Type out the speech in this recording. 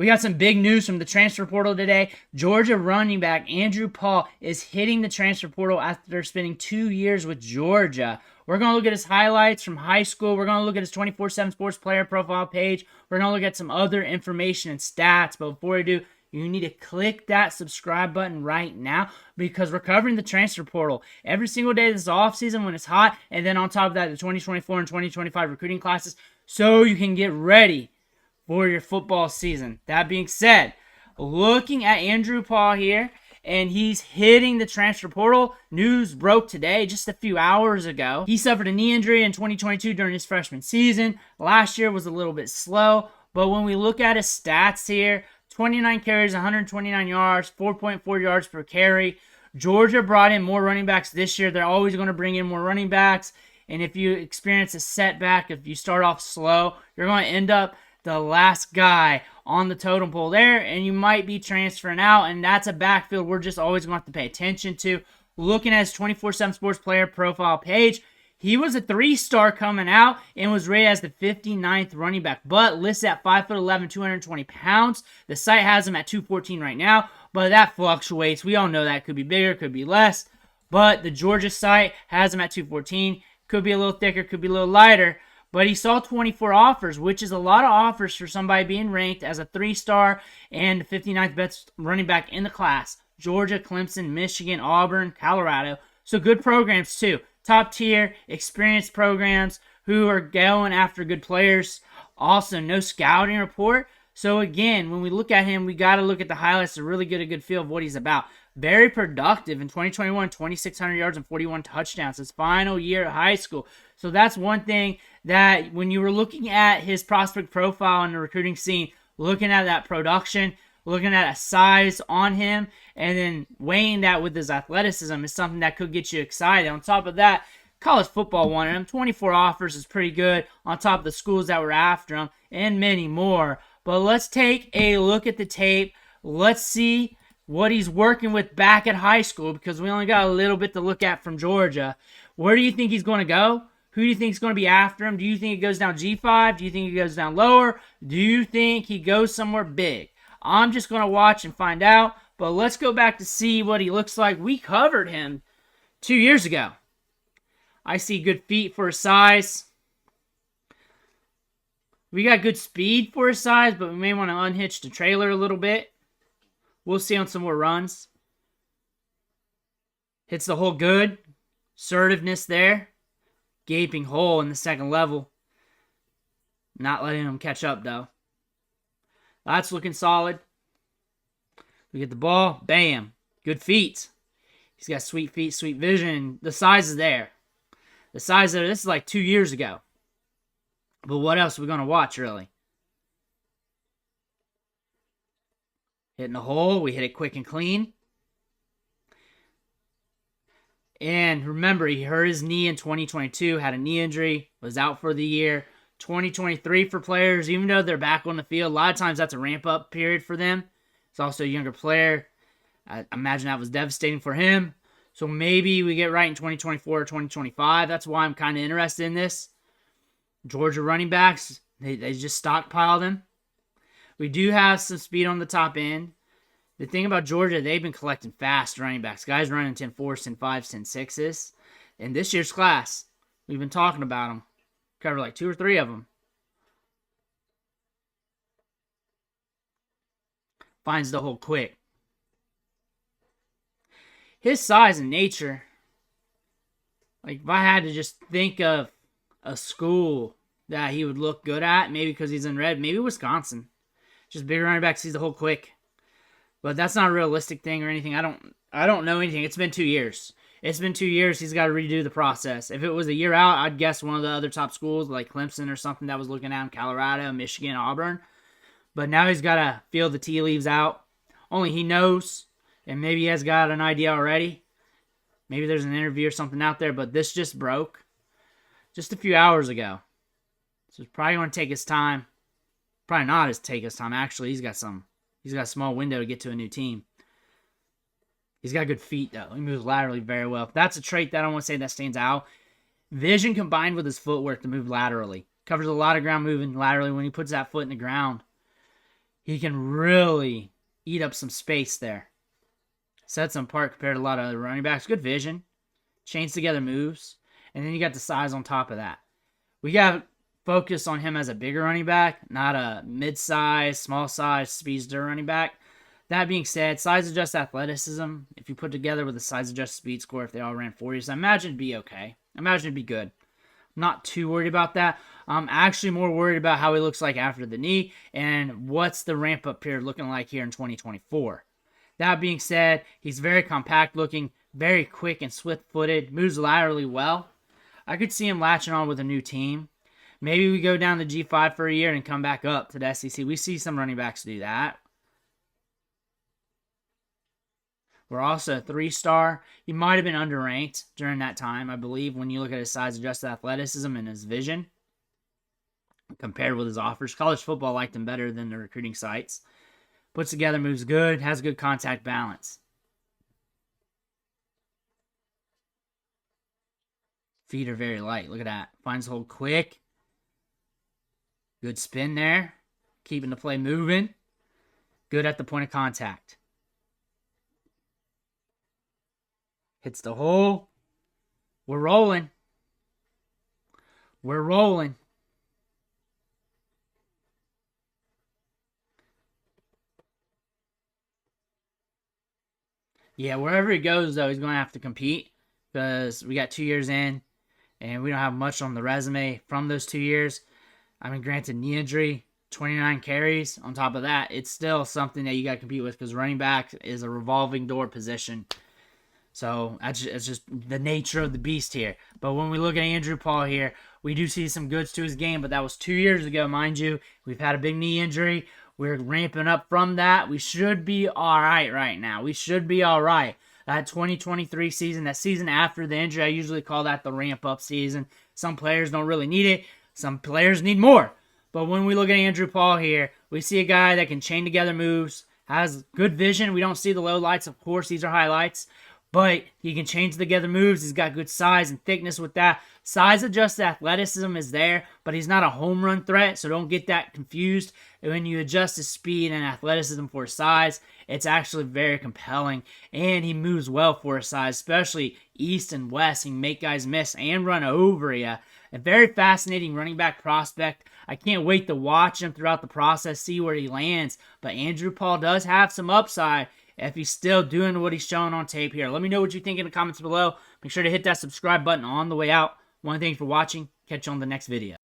We got some big news from the transfer portal today. Georgia running back Andrew Paul is hitting the transfer portal after spending 2 years with Georgia. We're going to look at his highlights from high school. We're going to look at his 24/7 Sports player profile page. We're going to look at some other information and stats. But before we do, you need to click that subscribe button right now because we're covering the transfer portal every single day this offseason when it's hot. And then on top of that, the 2024 and 2025 recruiting classes so you can get ready for your football season. That being said, looking at Andrew Paul here, and he's hitting the transfer portal. News broke today, just a few hours ago. He suffered a knee injury in 2022 during his freshman season. Last year was a little bit slow, but when we look at his stats here, 29 carries, 129 yards, 4.4 yards per carry. Georgia brought in more running backs this year. They're always going to bring in more running backs, and if you experience a setback, if you start off slow, you're going to end up the last guy on the totem pole there, and you might be transferring out, and that's a backfield we're just always going to have to pay attention to. Looking at his 24/7 Sports player profile page, he was a 3-star coming out and was rated as the 59th running back, but listed at 5'11", 220 pounds. The site has him at 214 right now, but that fluctuates. We all know that could be bigger, could be less, but the Georgia site has him at 214. Could be a little thicker, could be a little lighter. But he saw 24 offers, which is a lot of offers for somebody being ranked as a 3-star and 59th best running back in the class. Georgia, Clemson, Michigan, Auburn, Colorado. So good programs too. Top tier, experienced programs who are going after good players. Also, no scouting report. So again, when we look at him, we got to look at the highlights to really get a good feel of what he's about. Very productive in 2021, 2,600 yards and 41 touchdowns. His final year of high school. So that's one thing that when you were looking at his prospect profile in the recruiting scene, looking at that production, looking at a size on him, and then weighing that with his athleticism is something that could get you excited. On top of that, college football wanted him. 24 offers is pretty good on top of the schools that were after him and many more. But let's take a look at the tape. Let's see what he's working with back at high school because we only got a little bit to look at from Georgia. Where do you think he's going to go? Who do you think is going to be after him? Do you think it goes down G5? Do you think it goes down lower? Do you think he goes somewhere big? I'm just going to watch and find out. But let's go back to see what he looks like. We covered him 2 years ago. I see good feet for his size. We got good speed for his size, but we may want to unhitch the trailer a little bit. We'll see on some more runs. Hits the hole good. Assertiveness there. Gaping hole in the second level. Not letting him catch up, though. That's looking solid. We get the ball. Bam. Good feet. He's got sweet feet, sweet vision. The size is there. The size there, this is like 2 years ago. But what else are we going to watch, really? Hitting the hole. We hit it quick and clean. And remember, he hurt his knee in 2022, had a knee injury, was out for the year. 2023 for players, even though they're back on the field, a lot of times that's a ramp-up period for them. It's also a younger player. I imagine that was devastating for him. So maybe we get right in 2024 or 2025. That's why I'm kind of interested in this. Georgia running backs, they just stockpile them. We do have some speed on the top end. The thing about Georgia, they've been collecting fast running backs. Guys running 10-4s, 10-5s, 10-6s. In this year's class, we've been talking about them. Covered like 2 or 3 of them. Finds the hole quick. His size and nature, like if I had to just think of a school that he would look good at, maybe because he's in red, maybe Wisconsin. Just bigger running back, sees the hole quick. But that's not a realistic thing or anything. I don't know anything. It's been 2 years. It's been 2 years. He's got to redo the process. If it was a year out, I'd guess one of the other top schools like Clemson or something that was looking at him, Colorado, Michigan, Auburn. But now he's got to feel the tea leaves out. Only he knows, and maybe he has got an idea already. Maybe there's an interview or something out there, but this just broke just a few hours ago. So it's probably going to take his time. Probably not take his time. Actually, he's got a small window to get to a new team. He's got good feet, though. He moves laterally very well. That's a trait that I want to say that stands out. Vision combined with his footwork to move laterally. Covers a lot of ground moving laterally when he puts that foot in the ground. he can really eat up some space there. Sets him apart compared to a lot of other running backs. Good vision. Chains together moves. And then you got the size on top of that. We got to focus on him as a bigger running back, not a mid-size, small-size, speedster running back. That being said, size-adjusted athleticism, if you put together with a size-adjusted speed score, if they all ran 40s, I imagine it'd be okay. I imagine it'd be good. I'm not too worried about that. I'm actually more worried about how he looks like after the knee and what's the ramp-up period looking like here in 2024. That being said, he's very compact looking, very quick and swift-footed, moves laterally well. I could see him latching on with a new team. Maybe we go down to G5 for a year and come back up to the SEC. We see some running backs do that. We're also a 3-star. He might have been underranked during that time, I believe, when you look at his size-adjusted athleticism and his vision compared with his offers. College football liked him better than the recruiting sites. Puts together, moves good, has good contact balance. Feet are very light. Look at that. Finds the hole quick. Good spin there. Keeping the play moving. Good at the point of contact. Hits the hole. We're rolling. We're rolling. Yeah, wherever he goes, though, he's going to have to compete because we got 2 years in and we don't have much on the resume from those 2 years. I mean, granted, knee injury, 29 carries. On top of that, it's still something that you got to compete with because running back is a revolving door position. So it's just the nature of the beast here. But when we look at Andrew Paul here, we do see some goods to his game, but that was 2 years ago, mind you. We've had a big knee injury. We're ramping up from that. We should be all right now. We should be all right. That 2023 season, that season after the injury, I usually call that the ramp-up season. Some players don't really need it. Some players need more. But when we look at Andrew Paul here, we see a guy that can chain together moves, has good vision. We don't see the low lights, of course. These are highlights. But he can change together moves. He's got good size and thickness with that. Size-adjusted athleticism is there, but he's not a home run threat, so don't get that confused. When you adjust his speed and athleticism for his size, it's actually very compelling, and he moves well for his size, especially east and west. He can make guys miss and run over you. A very fascinating running back prospect. I can't wait to watch him throughout the process, see where he lands. But Andrew Paul does have some upside if he's still doing what he's showing on tape here. Let me know what you think in the comments below. Make sure to hit that subscribe button on the way out. Want to thank you for watching. Catch you on the next video.